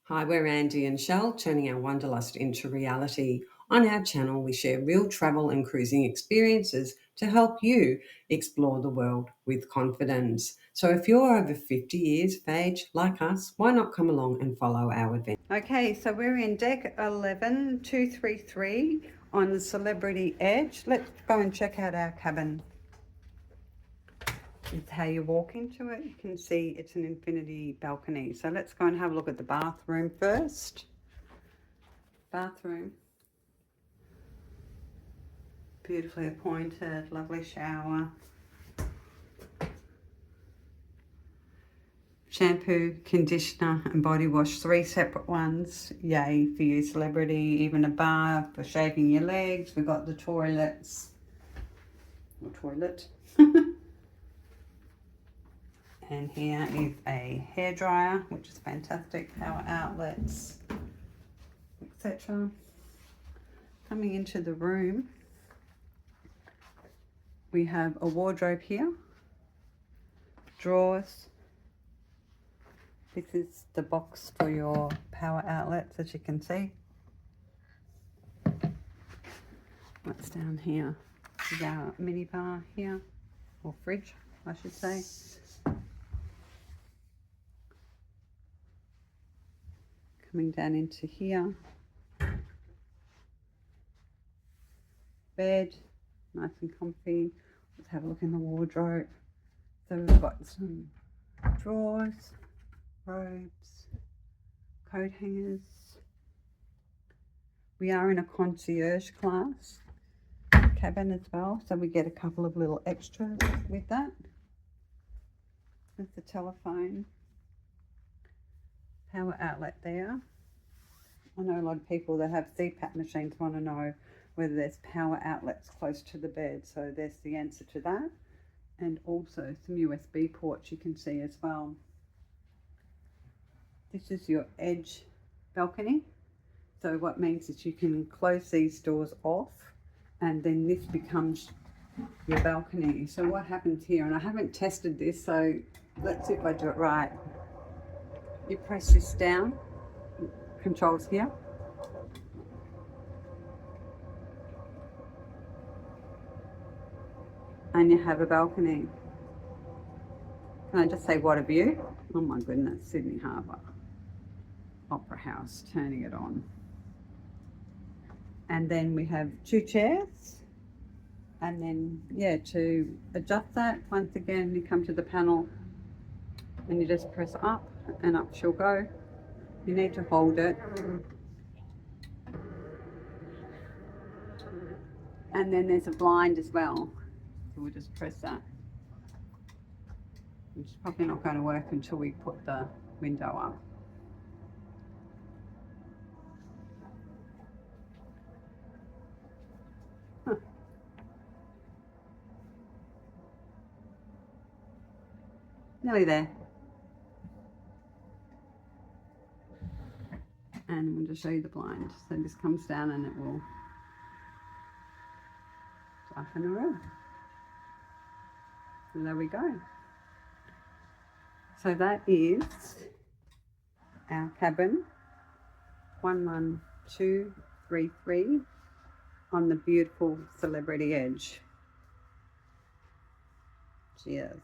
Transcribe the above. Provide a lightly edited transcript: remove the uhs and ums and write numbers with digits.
Hi, we're Andy and Shell, turning our wanderlust into reality. On our channel, we share real travel and cruising experiences to help you explore the world with confidence. So if you're over 50 years of age, like us, why not come along and follow our adventure? Okay, so we're in deck 11233 on the Celebrity Edge. Let's go and check out our cabin. It's how you walk into it. You can see it's an infinity balcony. So let's go and have a look at the bathroom first. Bathroom. Beautifully appointed, lovely shower. Shampoo, conditioner and body wash, 3 separate ones. Yay for you, celebrity. Even a bar for shaving your legs. We've got the toilets. Or toilet. And here is a hairdryer, which is fantastic. Power outlets, etc. Coming into the room, we have a wardrobe here, drawers. This is the box for your power outlets, as you can see. What's down here is our mini bar here, or fridge, I should say. Coming down into here, bed, nice and comfy. Let's have a look in the wardrobe. So we've got some drawers, robes, coat hangers. We are in a concierge class cabin as well, so we get a couple of little extras with that. There's the telephone, power outlet there. I know a lot of people that have CPAP machines want to know whether there's power outlets close to the bed, so there's the answer to that. And also some USB ports you can see as well. This is your edge balcony. So what means is you can close these doors off and then this becomes your balcony. So what happens here, and I haven't tested this, so let's see if I do it right. You press this down, controls here. And you have a balcony. Can I just say what a view? Oh my goodness, Sydney Harbour. Opera House, turning it on. And then we have 2 chairs. And then, yeah, to adjust that, once again, you come to the panel and you just press up and up she'll go. You need to hold it. And then there's a blind as well. So we'll just press that. Which is probably not going to work until we put the window up. Nearly there. And we'll just show you the blind. So this comes down and it will darken the room. So there we go. So that is our cabin 11233 on the beautiful Celebrity Edge. Cheers.